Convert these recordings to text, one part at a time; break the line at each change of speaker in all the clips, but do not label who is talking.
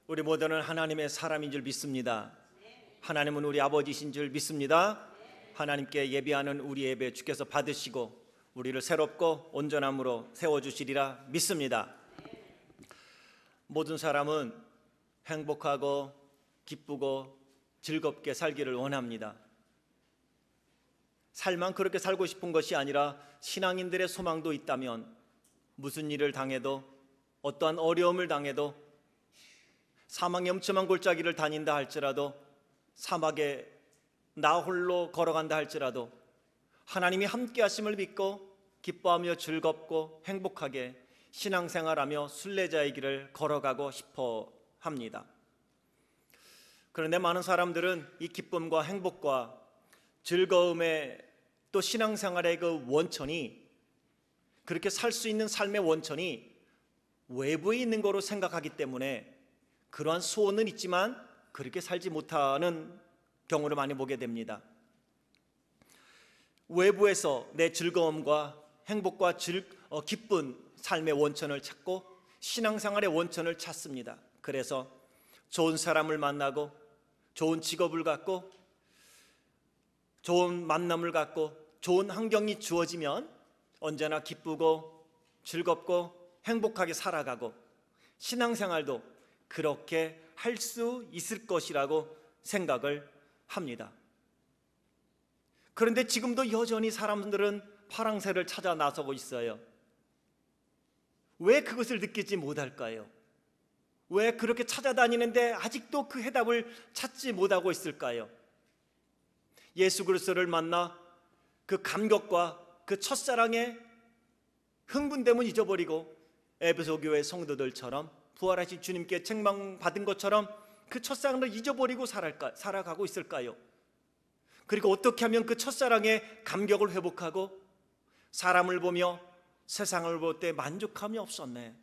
우리 모두는 하나님의 사람인 줄 믿습니다. 하나님은 우리 아버지신 줄 믿습니다. 하나님께 예배하는 우리 예배 주께서 받으시고 우리를 새롭고 온전함으로 세워주시리라 믿습니다. 모든 사람은 행복하고 기쁘고 즐겁게 살기를 원합니다. 살만 그렇게 살고 싶은 것이 아니라 신앙인들의 소망도 있다면 무슨 일을 당해도, 어떠한 어려움을 당해도, 사망의 엄청난 골짜기를 다닌다 할지라도, 사막에 나 홀로 걸어간다 할지라도 하나님이 함께 하심을 믿고 기뻐하며 즐겁고 행복하게 신앙생활하며 순례자의 길을 걸어가고 싶어 합니다. 그런데 많은 사람들은 이 기쁨과 행복과 즐거움의 또 신앙생활의 그 원천이, 그렇게 살 수 있는 삶의 원천이 외부에 있는 거로 생각하기 때문에 그러한 소원은 있지만 그렇게 살지 못하는 경우를 많이 보게 됩니다. 외부에서 내 즐거움과 행복과 기쁜 삶의 원천을 찾고 신앙생활의 원천을 찾습니다. 그래서 좋은 사람을 만나고 좋은 직업을 갖고 좋은 만남을 갖고 좋은 환경이 주어지면 언제나 기쁘고 즐겁고 행복하게 살아가고 신앙생활도 그렇게 할 수 있을 것이라고 생각을 합니다. 그런데 지금도 여전히 사람들은 파랑새를 찾아 나서고 있어요. 왜 그것을 느끼지 못할까요? 왜 그렇게 찾아다니는데 아직도 그 해답을 찾지 못하고 있을까요? 예수 그리스도를 만나 그 감격과 그 첫사랑의 흥분됨은 잊어버리고 에베소 교회 성도들처럼 부활하신 주님께 책망받은 것처럼 그 첫사랑을 잊어버리고 살아가고 있을까요? 그리고 어떻게 하면 그 첫사랑의 감격을 회복하고 사람을 보며 세상을 볼 때 만족함이 없었네,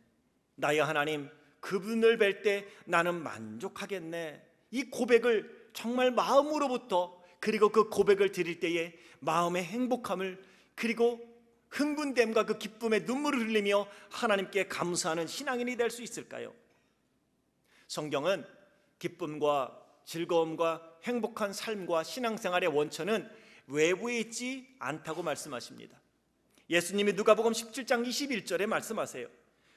나의 하나님 그분을 뵐 때 나는 만족하겠네, 이 고백을 정말 마음으로부터, 그리고 그 고백을 드릴 때에 마음의 행복함을, 그리고 흥분됨과 그 기쁨의 눈물을 흘리며 하나님께 감사하는 신앙인이 될 수 있을까요? 성경은 기쁨과 즐거움과 행복한 삶과 신앙생활의 원천은 외부에 있지 않다고 말씀하십니다. 예수님이 누가복음 17장 21절에 말씀하세요.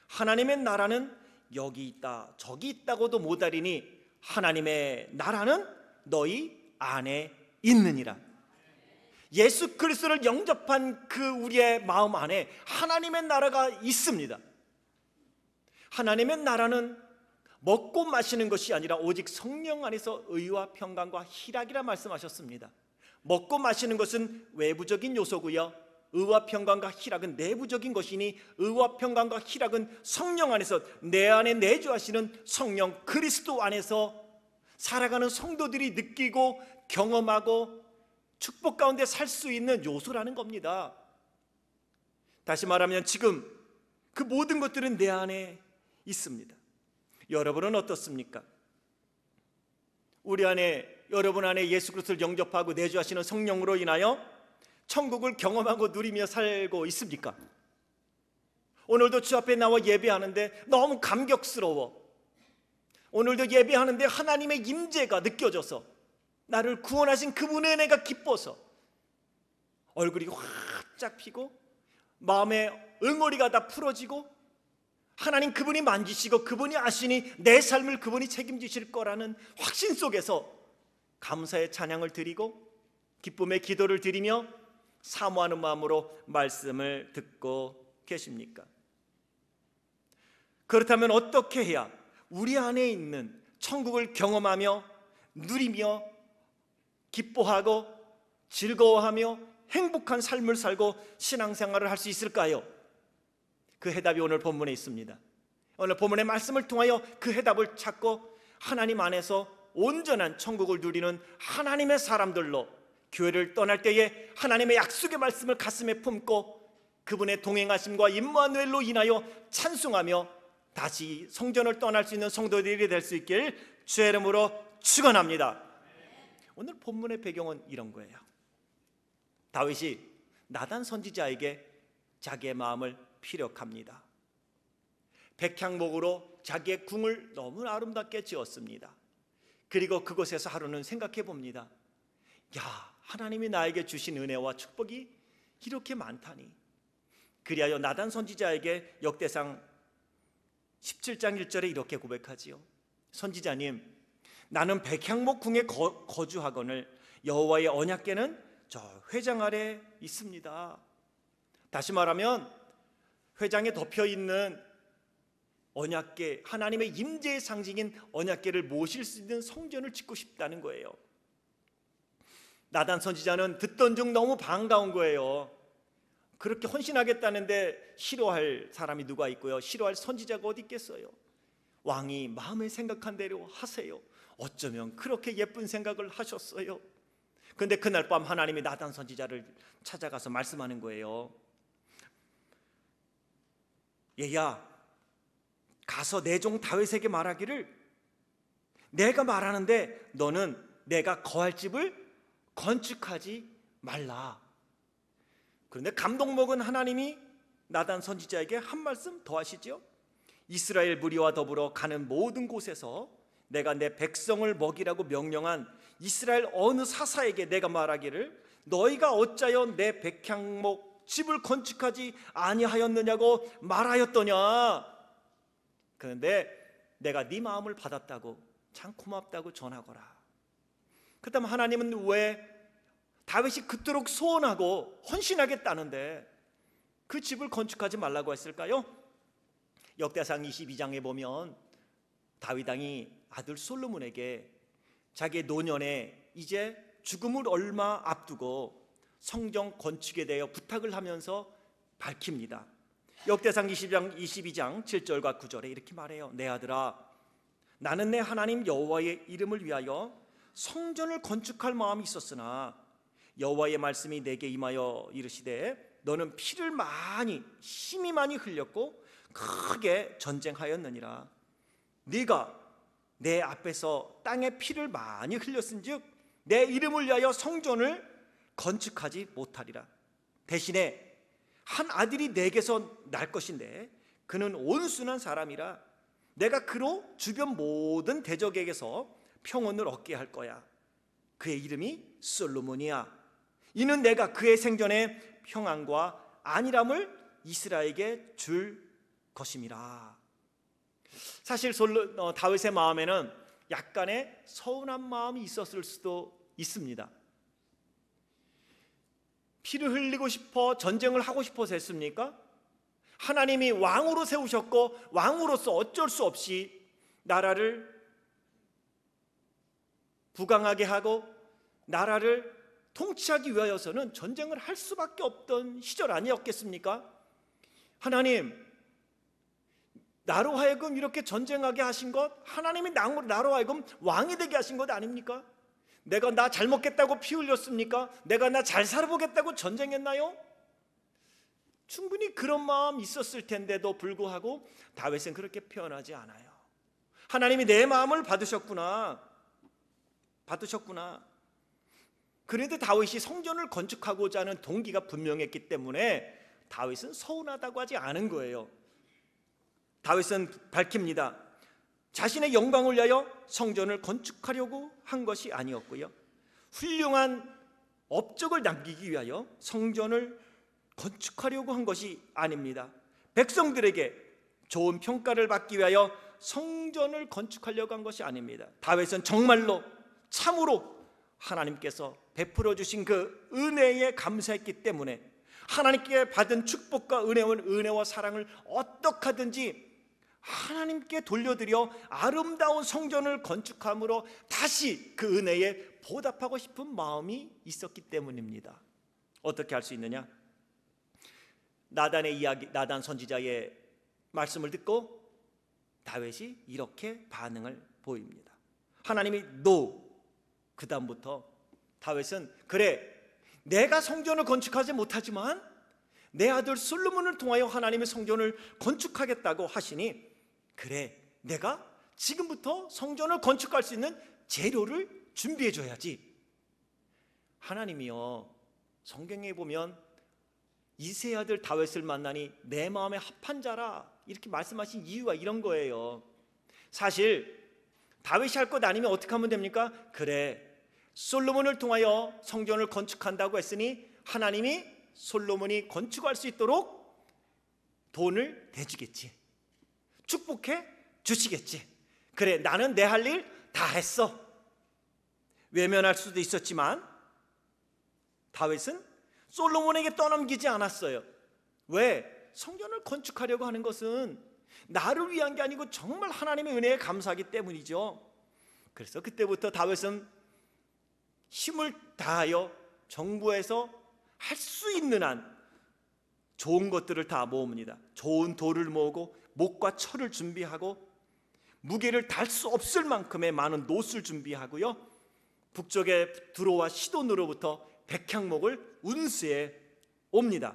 하나님의 나라는 여기 있다 저기 있다고도 못하리니 하나님의 나라는 너희 안에 있느니라. 예수 그리스도를 영접한 그 우리의 마음 안에 하나님의 나라가 있습니다. 하나님의 나라는 먹고 마시는 것이 아니라 오직 성령 안에서 의와 평강과 희락이라 말씀하셨습니다. 먹고 마시는 것은 외부적인 요소고요, 의와 평강과 희락은 내부적인 것이니 의와 평강과 희락은 성령 안에서 내 안에 내주하시는 성령 그리스도 안에서 살아가는 성도들이 느끼고 경험하고 축복 가운데 살 수 있는 요소라는 겁니다. 다시 말하면 지금 그 모든 것들은 내 안에 있습니다. 여러분은 어떻습니까? 우리 안에, 여러분 안에 예수 그리스도를 영접하고 내주하시는 성령으로 인하여 천국을 경험하고 누리며 살고 있습니까? 오늘도 주 앞에 나와 예배하는데 너무 감격스러워. 오늘도 예배하는데 하나님의 임재가 느껴져서, 나를 구원하신 그분의 은혜가 기뻐서 얼굴이 활짝 피고 마음의 응어리가 다 풀어지고 하나님 그분이 만지시고 그분이 아시니 내 삶을 그분이 책임지실 거라는 확신 속에서 감사의 찬양을 드리고 기쁨의 기도를 드리며 사모하는 마음으로 말씀을 듣고 계십니까? 그렇다면 어떻게 해야 우리 안에 있는 천국을 경험하며 누리며 기뻐하고 즐거워하며 행복한 삶을 살고 신앙생활을 할 수 있을까요? 그 해답이 오늘 본문에 있습니다. 오늘 본문의 말씀을 통하여 그 해답을 찾고 하나님 안에서 온전한 천국을 누리는 하나님의 사람들로 교회를 떠날 때에 하나님의 약속의 말씀을 가슴에 품고 그분의 동행하심과 임마누엘로 인하여 찬송하며 다시 성전을 떠날 수 있는 성도들이 될 수 있길 주의 이름으로 축원합니다. 오늘 본문의 배경은 이런 거예요. 다윗이 나단 선지자에게 자기의 마음을 피력합니다. 백향목으로 자기의 궁을 너무 아름답게 지었습니다. 그리고 그곳에서 하루는 생각해 봅니다. 야, 하나님이 나에게 주신 은혜와 축복이 이렇게 많다니. 그리하여 나단 선지자에게 역대상 17장 1절에 이렇게 고백하지요. 선지자님, 나는 백향목 궁에 거주하거늘 여호와의 언약궤는 저 회장 아래 있습니다. 다시 말하면 회장에 덮여 있는 언약궤, 하나님의 임재의 상징인 언약궤를 모실 수 있는 성전을 짓고 싶다는 거예요. 나단 선지자는 듣던 중 너무 반가운 거예요. 그렇게 헌신하겠다는데 싫어할 사람이 누가 있고요? 싫어할 선지자가 어디 있겠어요? 왕이 마음에 생각한 대로 하세요. 어쩌면 그렇게 예쁜 생각을 하셨어요. 그런데 그날 밤 하나님이 나단 선지자를 찾아가서 말씀하는 거예요. 얘야, 가서 내 종 다윗에게 말하기를, 내가 말하는데 너는 내가 거할 집을 건축하지 말라. 그런데 감동 먹은 하나님이 나단 선지자에게 한 말씀 더 하시죠. 이스라엘 무리와 더불어 가는 모든 곳에서 내가 내 백성을 먹이라고 명령한 이스라엘 어느 사사에게 내가 말하기를, 너희가 어찌하여 내 백향목 집을 건축하지 아니하였느냐고 말하였더냐. 그런데 내가 네 마음을 받았다고, 참 고맙다고 전하거라. 그 다음 하나님은 왜 다윗이 그토록 소원하고 헌신하겠다는데 그 집을 건축하지 말라고 했을까요? 역대상 22장에 보면 다윗 왕이 아들 솔로몬에게 자기의 노년에 이제 죽음을 얼마 앞두고 성전 건축에 대해 부탁을 하면서 밝힙니다. 역대상 22장 7절과 9절에 이렇게 말해요. 내 아들아, 나는 내 하나님 여호와의 이름을 위하여 성전을 건축할 마음이 있었으나 여호와의 말씀이 내게 임하여 이르시되 너는 피를 심히 많이 흘렸고 크게 전쟁하였느니라. 네가 내 앞에서 땅에 피를 많이 흘렸은즉 내 이름을 위하여 성전을 건축하지 못하리라. 대신에 한 아들이 내게서 날 것인데 그는 온순한 사람이라 내가 그로 주변 모든 대적에게서 평온을 얻게 할 거야. 그의 이름이 솔로몬이야. 이는 내가 그의 생전에 평안과 안일함을 이스라엘에게 줄 것임이라. 사실 다윗의 마음에는 약간의 서운한 마음이 있었을 수도 있습니다. 피를 흘리고 싶어 전쟁을 하고 싶어서 했습니까? 하나님이 왕으로 세우셨고 왕으로서 어쩔 수 없이 나라를 부강하게 하고 나라를 통치하기 위하여서는 전쟁을 할 수밖에 없던 시절 아니었겠습니까? 하나님, 나로 하여금 이렇게 전쟁하게 하신 것, 하나님이 나로 하여금 왕이 되게 하신 것 아닙니까? 내가 나 잘 먹겠다고 피 흘렸습니까? 내가 나 잘 살아보겠다고 전쟁했나요? 충분히 그런 마음 있었을 텐데도 불구하고 다윗은 그렇게 표현하지 않아요. 하나님이 내 마음을 받으셨구나. 그런데 다윗이 성전을 건축하고자 하는 동기가 분명했기 때문에 다윗은 서운하다고 하지 않은 거예요. 다윗은 밝힙니다. 자신의 영광을 위하여 성전을 건축하려고 한 것이 아니었고요, 훌륭한 업적을 남기기 위하여 성전을 건축하려고 한 것이 아닙니다. 백성들에게 좋은 평가를 받기 위하여 성전을 건축하려고 한 것이 아닙니다. 다윗은 정말로 참으로 하나님께서 베풀어 주신 그 은혜에 감사했기 때문에 하나님께 받은 축복과 은혜와 사랑을 어떻게 하든지 하나님께 돌려드려 아름다운 성전을 건축함으로 다시 그 은혜에 보답하고 싶은 마음이 있었기 때문입니다. 어떻게 할 수 있느냐? 나단 선지자의 말씀을 듣고 다윗이 이렇게 반응을 보입니다. 하나님이 그 다음부터 다윗은 그래, 내가 성전을 건축하지 못하지만 내 아들 솔로몬을 통하여 하나님의 성전을 건축하겠다고 하시니, 그래, 내가 지금부터 성전을 건축할 수 있는 재료를 준비해 줘야지. 하나님이요, 성경에 보면 이세 아들 다윗을 만나니 내 마음에 합한 자라, 이렇게 말씀하신 이유가 이런 거예요. 사실 다윗이 할 것 아니면 어떻게 하면 됩니까? 그래, 솔로몬을 통하여 성전을 건축한다고 했으니 하나님이 솔로몬이 건축할 수 있도록 돈을 대주겠지, 축복해 주시겠지. 그래, 나는 내 할 일 다 했어. 외면할 수도 있었지만 다윗은 솔로몬에게 떠넘기지 않았어요. 왜? 성전을 건축하려고 하는 것은 나를 위한 게 아니고 정말 하나님의 은혜에 감사하기 때문이죠. 그래서 그때부터 다윗은 힘을 다하여 정부에서 할 수 있는 한 좋은 것들을 다 모읍니다. 좋은 돌을 모으고 목과 철을 준비하고 무게를 달 수 없을 만큼의 많은 놋을 준비하고요, 북쪽의 두로와 시돈으로부터 백향목을 운수해 옵니다.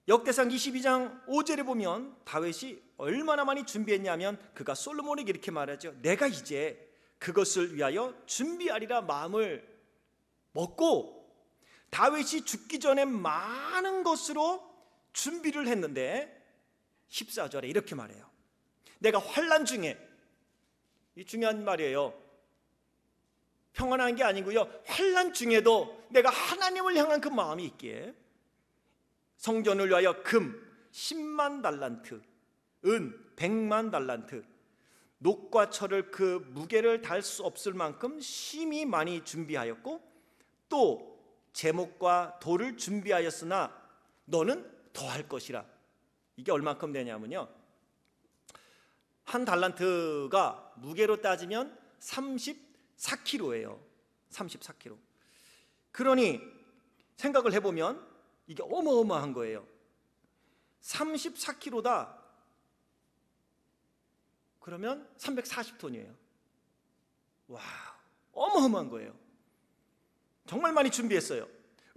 역대상 22장 5절에 보면 다윗이 얼마나 많이 준비했냐면 그가 솔로몬에게 이렇게 말하죠. 내가 이제 그것을 위하여 준비하리라 마음을 먹고, 다윗이 죽기 전에 많은 것으로 준비를 했는데 14절에 이렇게 말해요. 내가 환난 중에, 이 중요한 말이에요. 평안한 게 아니고요, 환난 중에도 내가 하나님을 향한 그 마음이 있기에 성전을 위하여 금 10만 달란트, 은 100만 달란트, 녹과 철을 그 무게를 달 수 없을 만큼 심히 많이 준비하였고, 또 제목과 돌을 준비하였으나 너는 더할 것이라. 이게 얼만큼 되냐면요, 한 달란트가 무게로 따지면 34kg예요. 34kg. 그러니 생각을 해보면 이게 어마어마한 거예요. 34kg다. 그러면 340톤이에요. 와, 어마어마한 거예요. 정말 많이 준비했어요.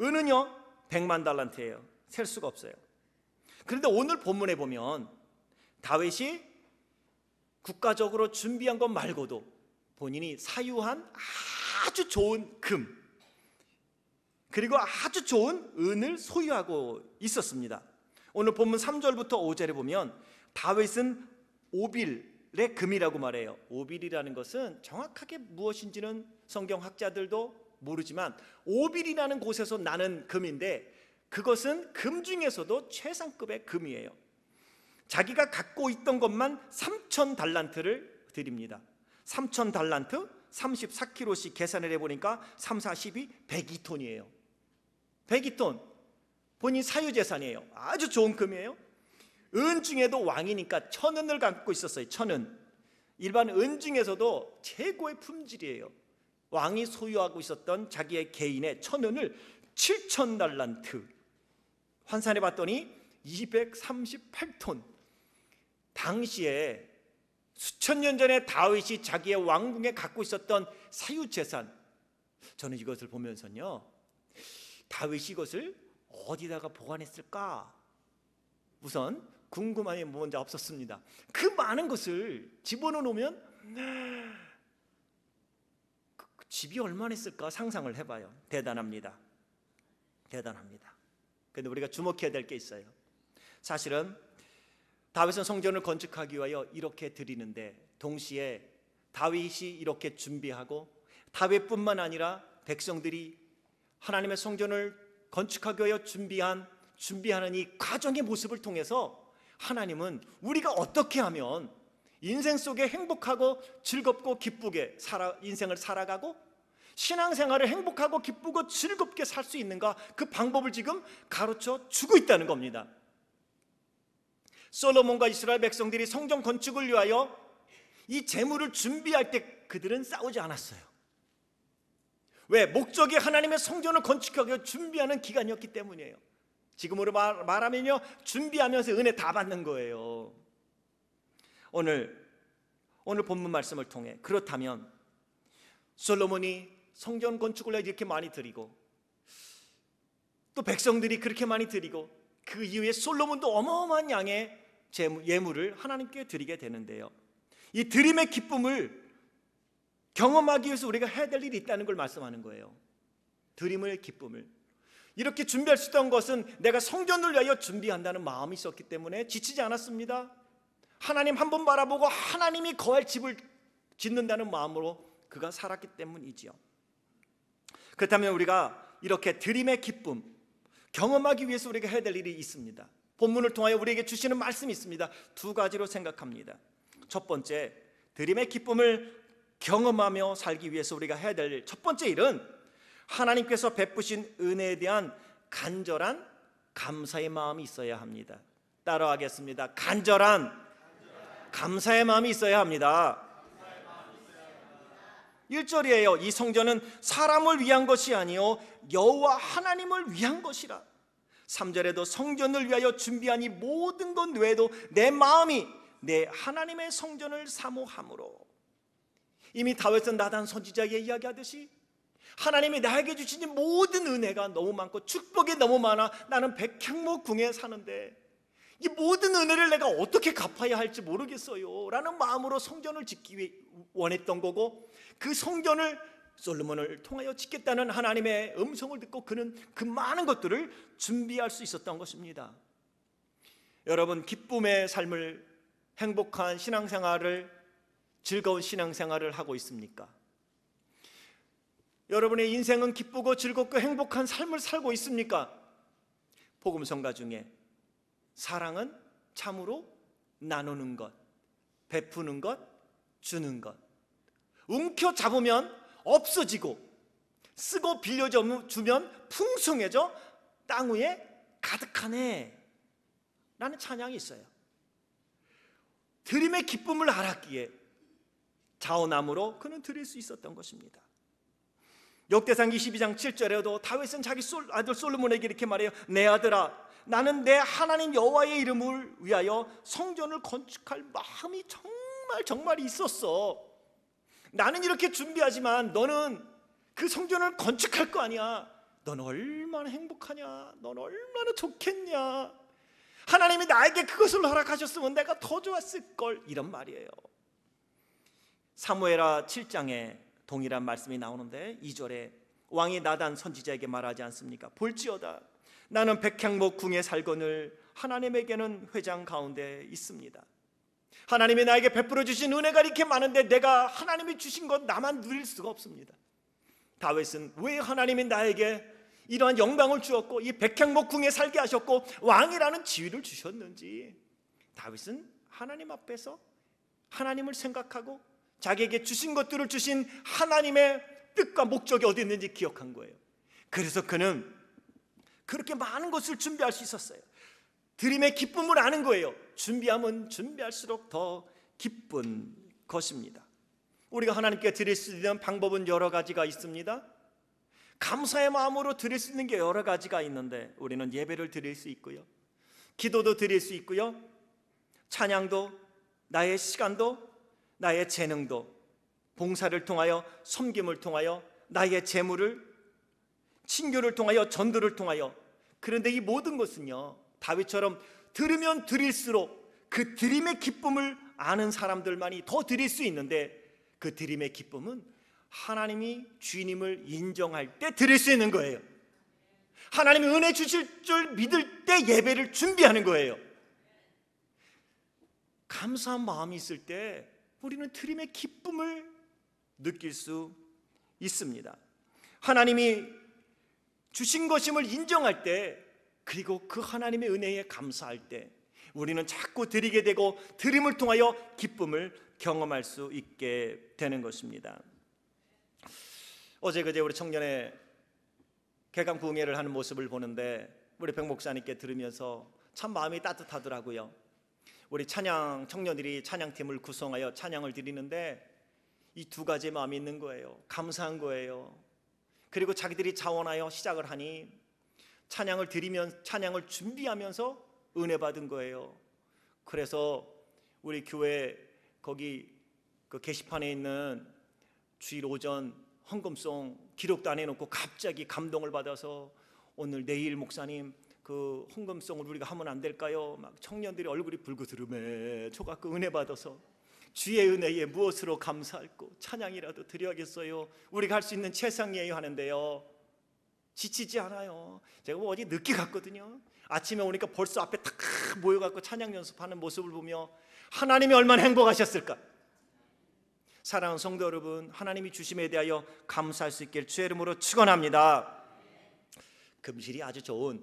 은은요 100만 달란트예요. 셀 수가 없어요. 그런데 오늘 본문에 보면 다윗이 국가적으로 준비한 것 말고도 본인이 사유한 아주 좋은 금, 그리고 아주 좋은 은을 소유하고 있었습니다. 오늘 본문 3절부터 5절에 보면 다윗은 오빌의 금이라고 말해요. 오빌이라는 것은 정확하게 무엇인지는 성경학자들도 모르지만 오빌이라는 곳에서 나는 금인데, 그것은 금 중에서도 최상급의 금이에요. 자기가 갖고 있던 것만 3천 달란트를 드립니다. 3천 달란트 34kg씩 계산을 해보니까 3, 42, 102톤이에요 102톤 본인 사유재산이에요. 아주 좋은 금이에요. 은 중에도 왕이니까 천은을 갖고 있었어요. 천은 일반 은 중에서도 최고의 품질이에요. 왕이 소유하고 있었던 자기의 개인의 천은을 7천 달란트, 환산해 봤더니 238톤. 당시에 수천 년 전에 다윗이 자기의 왕궁에 갖고 있었던 사유재산, 저는 이것을 보면서요, 다윗이 이것을 어디다가 보관했을까? 우선 궁금함이 먼저 없었습니다. 그 많은 것을 집어넣어 놓으면 집이 얼마나 있을까 상상을 해봐요. 대단합니다. 대단합니다. 그런데 우리가 주목해야 될 게 있어요. 사실은 다윗은 성전을 건축하기 위하여 이렇게 드리는데, 동시에 다윗이 이렇게 준비하고 다윗뿐만 아니라 백성들이 하나님의 성전을 건축하기 위하여 준비하는 이 과정의 모습을 통해서 하나님은 우리가 어떻게 하면 인생 속에 행복하고 즐겁고 기쁘게 인생을 살아가고 신앙생활을 행복하고 기쁘고 즐겁게 살 수 있는가, 그 방법을 지금 가르쳐 주고 있다는 겁니다. 솔로몬과 이스라엘 백성들이 성전 건축을 위하여 이 재물을 준비할 때 그들은 싸우지 않았어요. 왜? 목적이 하나님의 성전을 건축하기 위해 준비하는 기간이었기 때문이에요. 지금으로 말하면요, 준비하면서 은혜 다 받는 거예요. 오늘 본문 말씀을 통해 그렇다면 솔로몬이 성전 건축을 위해 이렇게 많이 드리고, 또 백성들이 그렇게 많이 드리고, 그 이후에 솔로몬도 어마어마한 양의 예물을 하나님께 드리게 되는데요, 이 드림의 기쁨을 경험하기 위해서 우리가 해야 될 일이 있다는 걸 말씀하는 거예요. 드림의 기쁨을. 이렇게 준비할 수 있던 것은 내가 성전을 위하여 준비한다는 마음이 있었기 때문에 지치지 않았습니다. 하나님 한 번 바라보고 하나님이 거할 집을 짓는다는 마음으로 그가 살았기 때문이지요. 그렇다면 우리가 이렇게 드림의 기쁨 경험하기 위해서 우리가 해야 될 일이 있습니다. 본문을 통하여 우리에게 주시는 말씀이 있습니다. 두 가지로 생각합니다. 첫 번째, 드림의 기쁨을 경험하며 살기 위해서 우리가 해야 될 첫 번째 일은 하나님께서 베푸신 은혜에 대한 간절한 감사의 마음이 있어야 합니다. 따라하겠습니다. 간절한 감사의 마음이 있어야 합니다. 1절이에요. 이 성전은 사람을 위한 것이 아니요 여호와 하나님을 위한 것이라. 3절에도 성전을 위하여 준비한 이 모든 것 외에도 내 마음이 내 하나님의 성전을 사모함으로. 이미 다윗은 나단 선지자에게 이야기하듯이 하나님이 나에게 주신 이 모든 은혜가 너무 많고 축복이 너무 많아 나는 백향목궁에 사는데 이 모든 은혜를 내가 어떻게 갚아야 할지 모르겠어요 라는 마음으로 성전을 짓기 원했던 거고, 그 성전을 솔로몬을 통하여 짓겠다는 하나님의 음성을 듣고 그는 그 많은 것들을 준비할 수 있었던 것입니다. 여러분, 기쁨의 삶을, 행복한 신앙생활을, 즐거운 신앙생활을 하고 있습니까? 여러분의 인생은 기쁘고 즐겁고 행복한 삶을 살고 있습니까? 복음성가 중에 사랑은 참으로 나누는 것, 베푸는 것, 주는 것. 움켜잡으면 없어지고 쓰고 빌려주면 풍성해져 땅 위에 가득하네 라는 찬양이 있어요. 드림의 기쁨을 알았기에 자원함으로 그는 드릴 수 있었던 것입니다. 역대상 22장 7절에도 다윗은 자기 아들 솔로몬에게 이렇게 말해요. 내 아들아, 나는 내 하나님 여호와의 이름을 위하여 성전을 건축할 마음이 정말 있었어. 나는 이렇게 준비하지만 너는 그 성전을 건축할 거 아니야. 넌 얼마나 행복하냐, 넌 얼마나 좋겠냐, 하나님이 나에게 그것을 허락하셨으면 내가 더 좋았을걸, 이런 말이에요. 사무엘하 7장에 동일한 말씀이 나오는데 2절에 왕이 나단 선지자에게 말하지 않습니까? 볼지어다 나는 백향목궁에 살거늘 하나님에게는 회장 가운데 있습니다. 하나님이 나에게 베풀어 주신 은혜가 이렇게 많은데 내가 하나님이 주신 것 나만 누릴 수가 없습니다. 다윗은 왜 하나님이 나에게 이러한 영광을 주었고 이 백향목궁에 살게 하셨고 왕이라는 지위를 주셨는지, 다윗은 하나님 앞에서 하나님을 생각하고 자기에게 주신 것들을 주신 하나님의 뜻과 목적이 어디 있는지 기억한 거예요. 그래서 그는 그렇게 많은 것을 준비할 수 있었어요. 드림의 기쁨을 아는 거예요. 준비하면 준비할수록 더 기쁜 것입니다. 우리가 하나님께 드릴 수 있는 방법은 여러 가지가 있습니다. 감사의 마음으로 드릴 수 있는 게 여러 가지가 있는데 우리는 예배를 드릴 수 있고요, 기도도 드릴 수 있고요, 찬양도, 나의 시간도, 나의 재능도, 봉사를 통하여, 섬김을 통하여, 나의 재물을, 친교를 통하여, 전도를 통하여. 그런데 이 모든 것은요, 다윗처럼 들으면 드릴수록 그 드림의 기쁨을 아는 사람들만이 더 드릴 수 있는데, 그 드림의 기쁨은 하나님이 주님을 인정할 때 드릴 수 있는 거예요. 하나님이 은혜 주실 줄 믿을 때 예배를 준비하는 거예요. 감사한 마음이 있을 때 우리는 드림의 기쁨을 느낄 수 있습니다. 하나님이 주신 것임을 인정할 때, 그리고 그 하나님의 은혜에 감사할 때 우리는 자꾸 드리게 되고 드림을 통하여 기쁨을 경험할 수 있게 되는 것입니다. 어제 그제 우리 청년의 개강 구응회를 하는 모습을 보는데 우리 백 목사님께 들으면서 참 마음이 따뜻하더라고요. 우리 찬양 청년들이 찬양팀을 구성하여 찬양을 드리는데 이 두 가지 마음이 있는 거예요. 감사한 거예요. 그리고 자기들이 자원하여 시작을 하니 찬양을 드리면 찬양을 준비하면서 은혜 받은 거예요. 그래서 우리 교회 거기 그 게시판에 있는 주일 오전 헌금송 기록도 안 해놓고 갑자기 감동을 받아서 오늘 내일 목사님 그 헌금송을 우리가 하면 안 될까요? 막 청년들이 얼굴이 붉어들음에 저 갖고 은혜 받아서 주의 은혜에 무엇으로 감사할꼬 찬양이라도 드려야겠어요. 우리가 할 수 있는 최상이에요 하는데요, 지치지 않아요. 제가 어디 늦게 갔거든요. 아침에 오니까 벌써 앞에 탁 모여갖고 찬양 연습하는 모습을 보며 하나님이 얼마나 행복하셨을까. 사랑하는 성도 여러분, 하나님이 주심에 대하여 감사할 수 있길 주의 이름으로 축원합니다. 금실이 아주 좋은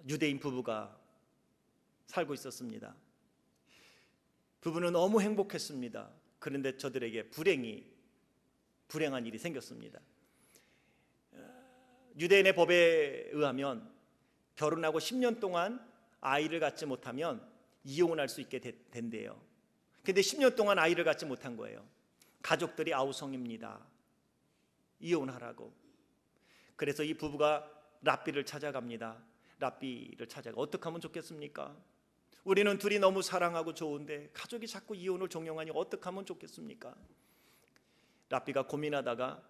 유대인 부부가 살고 있었습니다. 부부는 너무 행복했습니다. 그런데 저들에게 불행한 일이 생겼습니다. 유대인의 법에 의하면 결혼하고 10년 동안 아이를 갖지 못하면 이혼할 수 있게 된대요. 근데 10년 동안 아이를 갖지 못한 거예요. 가족들이 아우성입니다. 이혼하라고. 그래서 이 부부가 랍비를 찾아갑니다. 랍비를 찾아가 어떻게 하면 좋겠습니까? 우리는 둘이 너무 사랑하고 좋은데 가족이 자꾸 이혼을 종용하니 어떻게 하면 좋겠습니까? 랍비가 고민하다가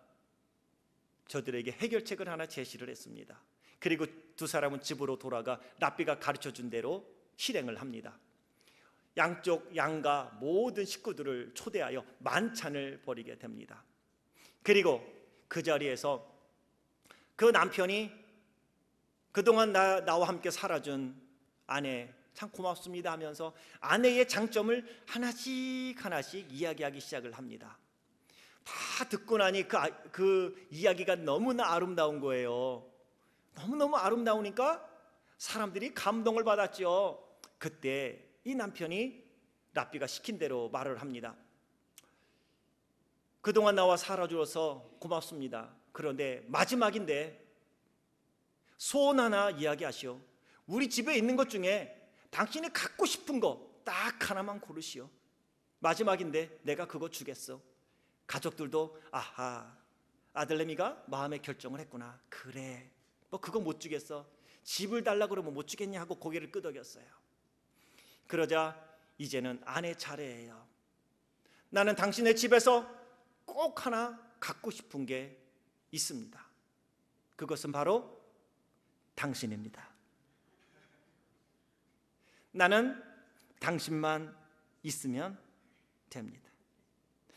저들에게 해결책을 하나 제시를 했습니다. 그리고 두 사람은 집으로 돌아가 랍비가 가르쳐준 대로 실행을 합니다. 양쪽 양가 모든 식구들을 초대하여 만찬을 벌이게 됩니다. 그리고 그 자리에서 그 남편이 그동안 나와 함께 살아준 아내 참 고맙습니다 하면서 아내의 장점을 하나씩 이야기하기 시작을 합니다. 다 듣고 나니 그 이야기가 너무나 아름다운 거예요. 너무너무 아름다우니까 사람들이 감동을 받았죠. 그때 이 남편이 랍비가 시킨 대로 말을 합니다. 그동안 나와 살아주어서 고맙습니다. 그런데 마지막인데 소원 하나 이야기하시오. 우리 집에 있는 것 중에 당신이 갖고 싶은 거 딱 하나만 고르시오. 마지막인데 내가 그거 주겠어. 가족들도 아하, 아들내미가 마음의 결정을 했구나. 그래, 뭐 그거 못 주겠어. 집을 달라 그러면 못 주겠냐 하고 고개를 끄덕였어요. 그러자 이제는 아내 차례예요. 나는 당신의 집에서 꼭 하나 갖고 싶은 게 있습니다. 그것은 바로 당신입니다. 나는 당신만 있으면 됩니다.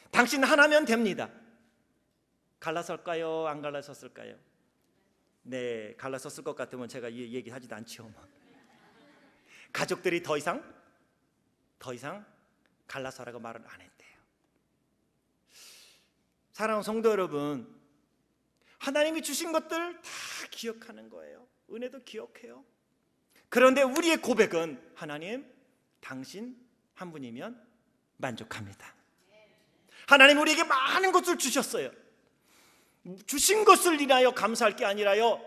당신 하나면 됩니다. 갈라섰을까요? 안 갈라섰을까요? 네, 갈라섰을 것 같으면 제가 이 얘기하지도 않죠. 가족들이 더 이상 갈라서라고 말을 안 했대요. 사랑하는 성도 여러분, 하나님이 주신 것들 다 기억하는 거예요. 은혜도 기억해요. 그런데 우리의 고백은 하나님, 당신 한 분이면 만족합니다. 하나님 우리에게 많은 것을 주셨어요. 주신 것을 인하여 감사할 게 아니라요,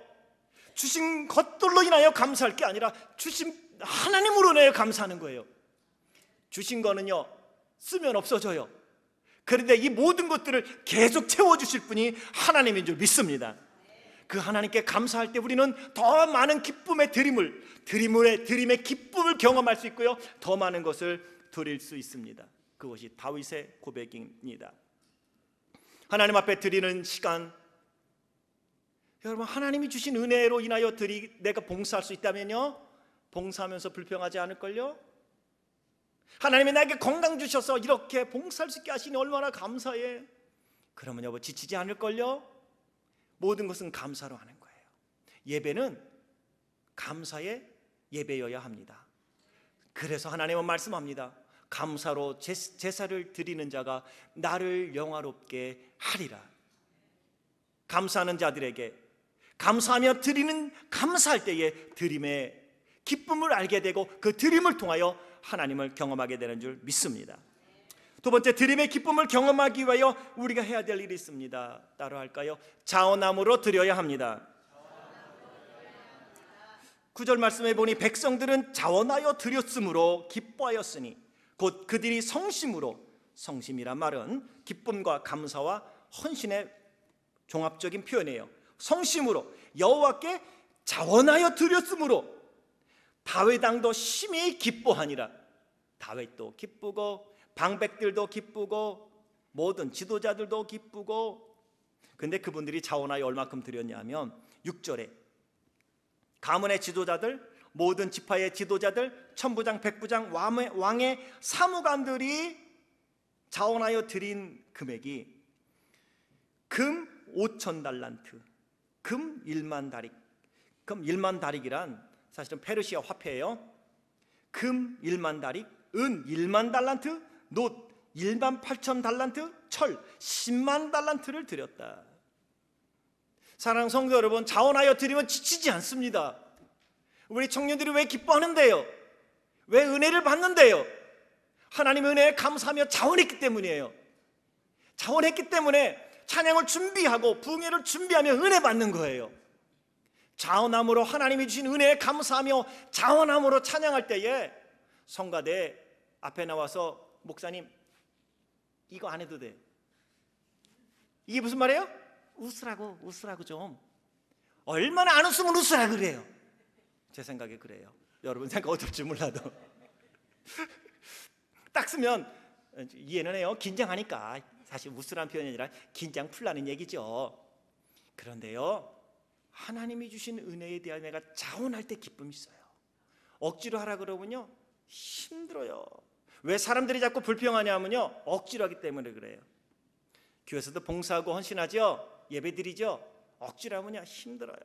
주신 것들로 인하여 감사할 게 아니라 주신 하나님으로 인하여 감사하는 거예요. 주신 거는요 쓰면 없어져요. 그런데 이 모든 것들을 계속 채워주실 분이 하나님인 줄 믿습니다. 그 하나님께 감사할 때 우리는 더 많은 기쁨의 드림의 기쁨을 경험할 수 있고요, 더 많은 것을 드릴 수 있습니다. 그것이 다윗의 고백입니다. 하나님 앞에 드리는 시간, 여러분 하나님이 주신 은혜로 인하여 내가 봉사할 수 있다면요, 봉사하면서 불평하지 않을걸요? 하나님이 나에게 건강 주셔서 이렇게 봉사할 수 있게 하시니 얼마나 감사해. 그러면 여보 지치지 않을걸요? 모든 것은 감사로 하는 거예요. 예배는 감사의 예배여야 합니다. 그래서 하나님은 말씀합니다. 감사로 제사를 드리는 자가 나를 영화롭게 하리라. 감사하는 자들에게 감사하며 감사할 때에 드림의 기쁨을 알게 되고 그 드림을 통하여 하나님을 경험하게 되는 줄 믿습니다. 두 번째, 드림의 기쁨을 경험하기 위하여 우리가 해야 될 일이 있습니다. 따로 할까요? 자원함으로 드려야 합니다. 9절 말씀해 보니 백성들은 자원하여 드렸으므로 기뻐하였으니 곧 그들이 성심으로, 성심이란 말은 기쁨과 감사와 헌신의 종합적인 표현이에요. 성심으로 여호와께 자원하여 드렸으므로 다윗 왕도 심히 기뻐하니라. 다윗도 기쁘고 방백들도 기쁘고 모든 지도자들도 기쁘고. 근데 그분들이 자원하여 얼마큼 드렸냐면 6절에 가문의 지도자들, 모든 지파의 지도자들, 천부장, 백부장, 왕의 사무관들이 자원하여 드린 금액이 금 5,000달란트, 금 1만 다릭. 금 1만 다릭이란 사실은 페르시아 화폐예요. 금 1만 다릭, 은 1만 달란트, 놋 1만 8천 달란트, 철 10만 달란트를 드렸다. 사랑하는 성도 여러분, 자원하여 드리면 지치지 않습니다. 우리 청년들이 왜 기뻐하는데요? 왜 은혜를 받는데요? 하나님의 은혜에 감사하며 자원했기 때문이에요. 자원했기 때문에 찬양을 준비하고 부흥회를 준비하며 은혜 받는 거예요. 자원함으로 하나님이 주신 은혜에 감사하며 자원함으로 찬양할 때에 성가대 앞에 나와서 목사님 이거 안 해도 돼. 이게 무슨 말이에요? 웃으라고 좀. 얼마나 안 웃으면 웃으라 그래요. 제 생각에 그래요. 여러분 생각 어떨지 몰라도 딱 쓰면 이해는 해요. 긴장하니까. 사실 웃으라는 표현이 아니라 긴장 풀라는 얘기죠. 그런데요, 하나님이 주신 은혜에 대한 내가 자원할 때 기쁨이 있어요. 억지로 하라 그러면요 힘들어요. 왜 사람들이 자꾸 불평하냐면요, 억지로 하기 때문에 그래요. 교회에서도 봉사하고 헌신하죠. 예배드리죠. 억지로 하면요 힘들어요.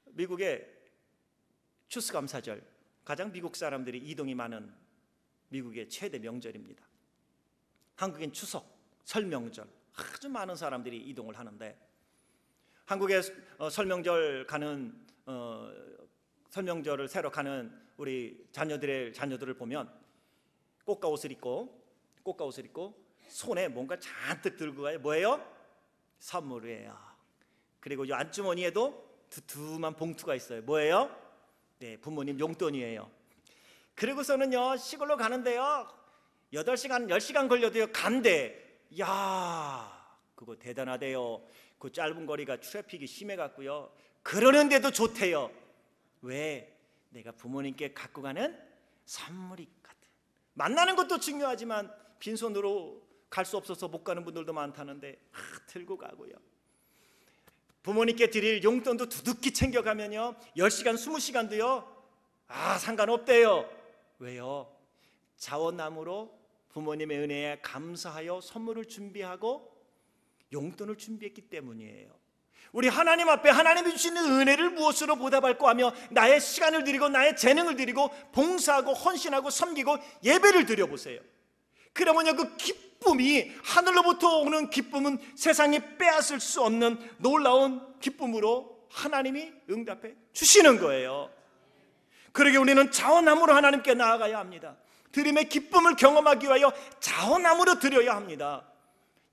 미국의 추수감사절, 가장 미국 사람들이 이동이 많은 미국의 최대 명절입니다. 한국엔 추석, 설명절, 아주 많은 사람들이 이동을 하는데, 한국의 설명절 가는 설명절을 새로 가는 우리 자녀들을 보면 꽃가 옷을 입고 손에 뭔가 잔뜩 들고 가요. 뭐예요? 선물이에요. 그리고 이 안주머니에도 두툼한 봉투가 있어요. 뭐예요? 네, 부모님 용돈이에요. 그리고서는요 시골로 가는데요 8시간 10시간 걸려도요 간대. 야, 그거 대단하대요. 그 짧은 거리가 트래픽이 심해갖고요 그러는데도 좋대요. 왜? 내가 부모님께 갖고 가는 선물이 같아. 만나는 것도 중요하지만 빈손으로 갈 수 없어서 못 가는 분들도 많다는데 들고 가고요. 부모님께 드릴 용돈도 두둑히 챙겨가면요 10시간 20시간도요 상관없대요. 왜요? 자원함으로 부모님의 은혜에 감사하여 선물을 준비하고 용돈을 준비했기 때문이에요. 우리 하나님 앞에 하나님이 주시는 은혜를 무엇으로 보답할까 하며 나의 시간을 드리고 나의 재능을 드리고 봉사하고 헌신하고 섬기고 예배를 드려보세요. 그러면요 그 기쁨이, 하늘로부터 오는 기쁨은 세상이 빼앗을 수 없는 놀라운 기쁨으로 하나님이 응답해 주시는 거예요. 그러게 우리는 자원함으로 하나님께 나아가야 합니다. 드림의 기쁨을 경험하기 위하여 자원함으로 드려야 합니다.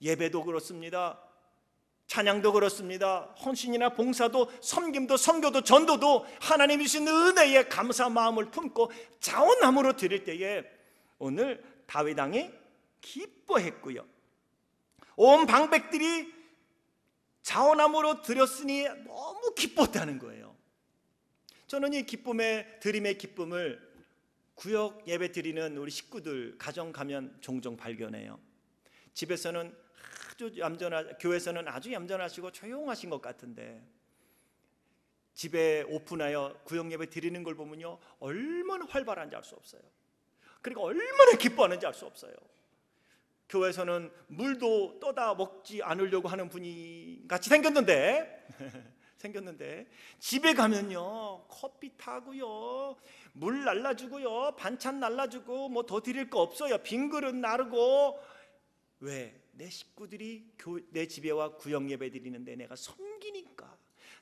예배도 그렇습니다. 찬양도 그렇습니다. 헌신이나 봉사도 섬김도 선교도 전도도 하나님이 주신 은혜에 감사 마음을 품고 자원함으로 드릴 때에 오늘 다윗 왕이 기뻐했고요. 온 방백들이 자원함으로 드렸으니 너무 기뻤다는 거예요. 저는 이 기쁨의 드림의 기쁨을 구역 예배 드리는 우리 식구들 가정 가면 종종 발견해요. 집에서는 아주 교회에서는 아주 얌전하시고 조용하신 것 같은데 집에 오픈하여 구역 예배 드리는 걸 보면요 얼마나 활발한지 알 수 없어요. 그리고 얼마나 기뻐하는지 알 수 없어요. 교회에서는 물도 떠다 먹지 않으려고 하는 분이 같이 생겼는데 집에 가면요 커피 타고요 물 날라주고요 반찬 날라주고 뭐 더 드릴 거 없어요. 빈 그릇 나르고. 왜? 내 식구들이 내 집에 와 구역 예배 드리는데 내가 섬기니까,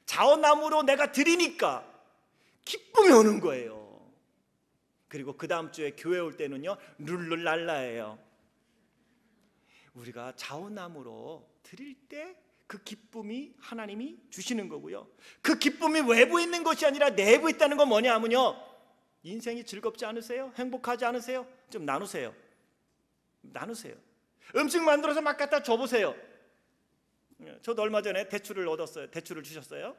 자원함으로 내가 드리니까 기쁨이 오는 거예요. 그리고 그 다음 주에 교회 올 때는요 룰루랄라예요. 우리가 자원함으로 드릴 때 그 기쁨이 하나님이 주시는 거고요. 그 기쁨이 외부에 있는 것이 아니라 내부에 있다는 건 뭐냐 하면요 인생이 즐겁지 않으세요? 행복하지 않으세요? 좀 나누세요. 음식 만들어서 막 갖다 줘보세요. 저도 얼마 전에 대출을 얻었어요. 대출을 주셨어요.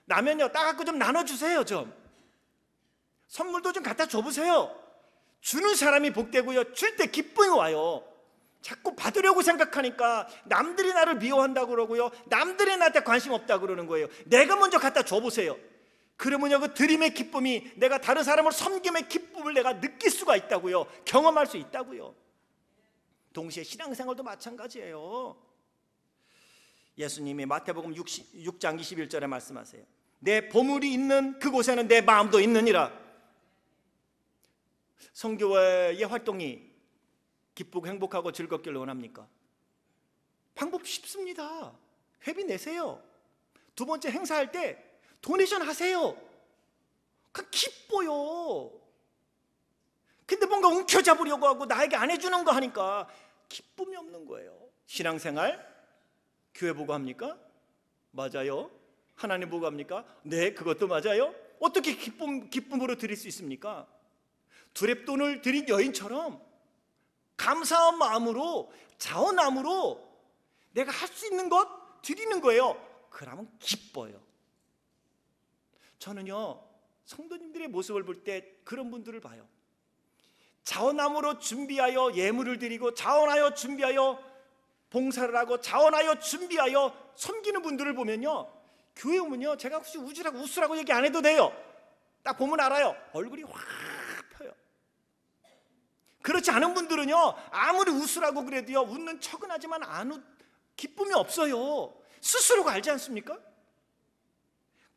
나면요 따갖고 좀 나눠주세요. 좀 선물도 좀 갖다 줘보세요. 주는 사람이 복되고요 줄 때 기쁨이 와요. 자꾸 받으려고 생각하니까 남들이 나를 미워한다고 그러고요 남들이 나한테 관심 없다고 그러는 거예요. 내가 먼저 갖다 줘보세요. 그러면요 그 드림의 기쁨이, 내가 다른 사람을 섬김의 기쁨을 내가 느낄 수가 있다고요. 경험할 수 있다고요. 동시에 신앙생활도 마찬가지예요. 예수님이 마태복음 6장 21절에 말씀하세요. 내 보물이 있는 그곳에는 내 마음도 있느니라. 성교회의 활동이 기쁘고 행복하고 즐겁기를 원합니까? 방법 쉽습니다. 회비 내세요. 두 번째 행사할 때 도네이션 하세요. 그냥 기뻐요. 근데 뭔가 움켜잡으려고 하고 나에게 안 해주는 거 하니까 기쁨이 없는 거예요. 신앙생활 교회 보고 합니까? 맞아요. 하나님 보고 합니까? 네, 그것도 맞아요. 어떻게 기쁨으로 드릴 수 있습니까? 두렙돈을 드린 여인처럼 감사한 마음으로, 자원함으로 내가 할 수 있는 것 드리는 거예요. 그러면 기뻐요. 저는요, 성도님들의 모습을 볼 때 그런 분들을 봐요. 자원함으로 준비하여 예물을 드리고, 자원하여 준비하여 봉사를 하고, 자원하여 준비하여 섬기는 분들을 보면요, 교회 오면요, 제가 혹시 웃으라고 얘기 안 해도 돼요. 딱 보면 알아요. 얼굴이 확 펴요. 그렇지 않은 분들은요, 아무리 웃으라고 그래도요, 웃는 척은 하지만 기쁨이 없어요. 스스로가 알지 않습니까?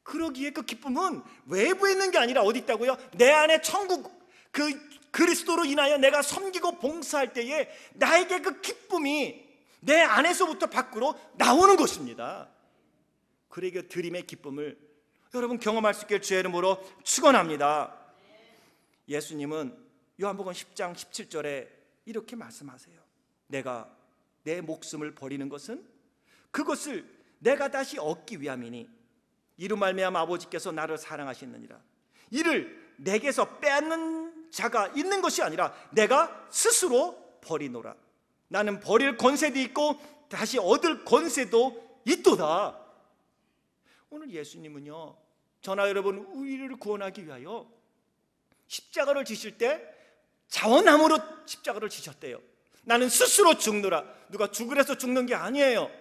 그러기에 그 기쁨은 외부에 있는 게 아니라 어디 있다고요? 내 안에 천국, 그 그리스도로 인하여 내가 섬기고 봉사할 때에 나에게 그 기쁨이 내 안에서부터 밖으로 나오는 것입니다. 그러기에 드림의 기쁨을 여러분 경험할 수 있게 주의 이름으로 축원합니다. 예수님은 요한복음 10장 17절에 이렇게 말씀하세요. 내가 내 목숨을 버리는 것은 그것을 내가 다시 얻기 위함이니 이로 말미암아 아버지께서 나를 사랑하시느니라. 이를 내게서 빼앗는 자가 있는 것이 아니라 내가 스스로 버리노라. 나는 버릴 권세도 있고 다시 얻을 권세도 있도다. 오늘 예수님은요, 저나 여러분 우리를 구원하기 위하여 십자가를 지실 때 자원함으로 십자가를 지셨대요. 나는 스스로 죽노라. 누가 죽으래서 죽는 게 아니에요.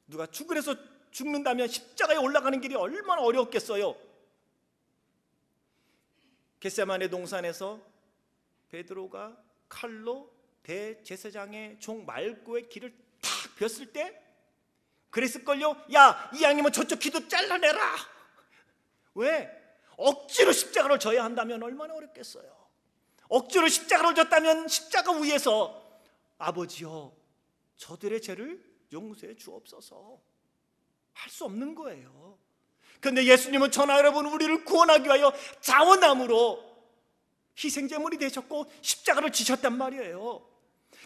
누가 죽으래서 죽는다면 십자가에 올라가는 길이 얼마나 어려웠겠어요. 겟세마네 동산에서 베드로가 칼로 대제사장의 종 말고의 길을 탁 벼었을 때 그랬을걸요. 야, 이 양이면 저쪽 귀도 잘라내라. 왜? 억지로 십자가를 져야 한다면 얼마나 어렵겠어요. 억지로 십자가를 졌다면 십자가 위에서 아버지여 저들의 죄를 용서해 주옵소서 할 수 없는 거예요. 그런데 예수님은 저나 여러분 우리를 구원하기 위하여 자원함으로 희생제물이 되셨고 십자가를 지셨단 말이에요.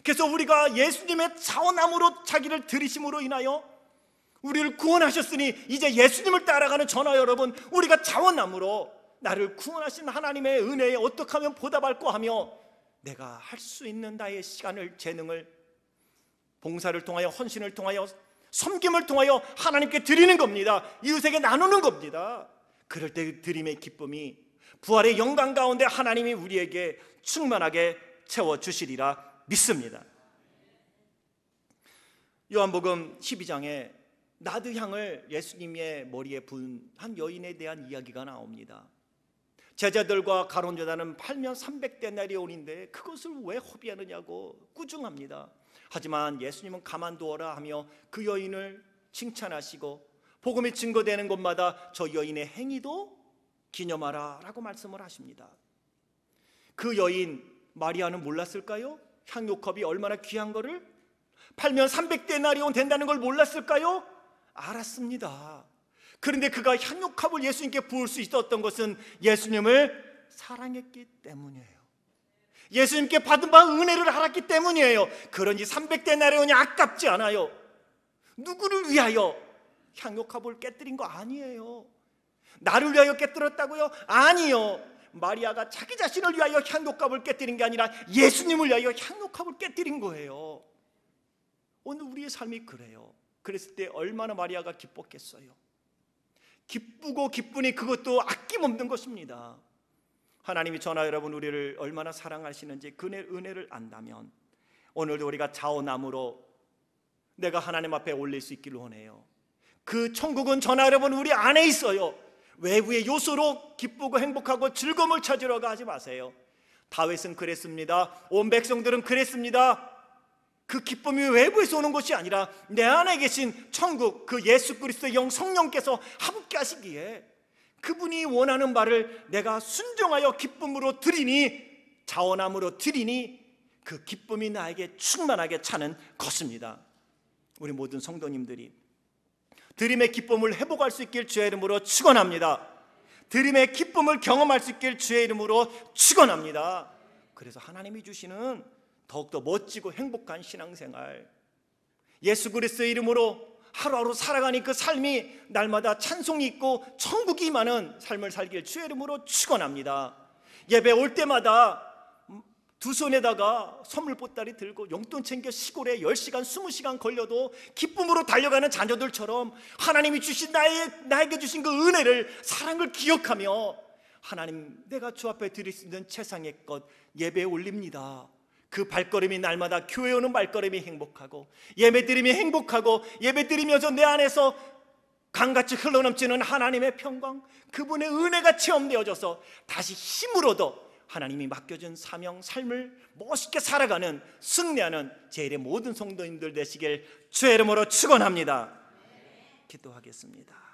그래서 우리가 예수님의 자원함으로 자기를 들이심으로 인하여 우리를 구원하셨으니 이제 예수님을 따라가는 저나 여러분 우리가 자원함으로 나를 구원하신 하나님의 은혜에 어떻게 하면 보답할까 하며 내가 할 수 있는 나의 시간을, 재능을 봉사를 통하여, 헌신을 통하여, 섬김을 통하여 하나님께 드리는 겁니다. 이웃에게 나누는 겁니다. 그럴 때 드림의 기쁨이 부활의 영광 가운데 하나님이 우리에게 충만하게 채워주시리라 믿습니다. 요한복음 12장에 나드향을 예수님의 머리에 부은 한 여인에 대한 이야기가 나옵니다. 제자들과 가론유다는 팔면 300데나리온인데 그것을 왜 허비하느냐고 꾸중합니다. 하지만 예수님은 가만두어라 하며 그 여인을 칭찬하시고 복음이 증거되는 곳마다 저 여인의 행위도 기념하라 라고 말씀을 하십니다. 그 여인 마리아는 몰랐을까요? 향유컵이 얼마나 귀한 거를? 팔면 300데나리온 된다는 걸 몰랐을까요? 알았습니다. 그런데 그가 향유컵을 예수님께 부을 수 있었던 것은 예수님을 사랑했기 때문이에요. 예수님께 받은 바 은혜를 알았기 때문이에요. 그러니 300데나리온이 아깝지 않아요. 누구를 위하여 향유컵을 깨뜨린 거 아니에요. 나를 위하여 깨뜨렸다고요? 아니요. 마리아가 자기 자신을 위하여 향유컵을 깨뜨린 게 아니라 예수님을 위하여 향유컵을 깨뜨린 거예요. 오늘 우리의 삶이 그래요. 그랬을 때 얼마나 마리아가 기뻤겠어요. 기쁘고 기쁘니 그것도 아낌없는 것입니다. 하나님이 저나 여러분 우리를 얼마나 사랑하시는지 그 은혜를 안다면 오늘도 우리가 자원함으로 내가 하나님 앞에 올릴 수 있기를 원해요. 그 천국은 저나 여러분 우리 안에 있어요. 외부의 요소로 기쁘고 행복하고 즐거움을 찾으러 가지 마세요. 다윗은 그랬습니다. 온 백성들은 그랬습니다. 그 기쁨이 외부에서 오는 것이 아니라 내 안에 계신 천국, 그 예수 그리스도의 영 성령께서 함께 하시기에 그분이 원하는 바를 내가 순종하여 기쁨으로 드리니, 자원함으로 드리니 그 기쁨이 나에게 충만하게 차는 것입니다. 우리 모든 성도님들이 드림의 기쁨을 회복할 수 있길 주의 이름으로 축원합니다. 드림의 기쁨을 경험할 수 있길 주의 이름으로 축원합니다. 그래서 하나님이 주시는 더욱더 멋지고 행복한 신앙생활, 예수 그리스도의 이름으로 하루하루 살아가는 그 삶이 날마다 찬송이 있고 천국이 임하는 삶을 살길 주의 이름으로 축원합니다. 예배 올 때마다 두 손에다가 선물 보따리 들고 용돈 챙겨 시골에 10시간 20시간 걸려도 기쁨으로 달려가는 자녀들처럼 하나님이 주신 나에게 주신 그 은혜를, 사랑을 기억하며 하나님, 내가 주 앞에 드릴 수 있는 최상의 것 예배에 올립니다. 그 발걸음이 날마다 교회 오는 발걸음이 행복하고, 예배드림이 행복하고, 예배드리면서 내 안에서 강같이 흘러넘치는 하나님의 평강, 그분의 은혜가 체험되어져서 다시 힘을 얻어 하나님이 맡겨준 사명, 삶을 멋있게 살아가는, 승리하는 제1의 모든 성도님들 되시길 주의 이름으로 축원합니다. 기도하겠습니다.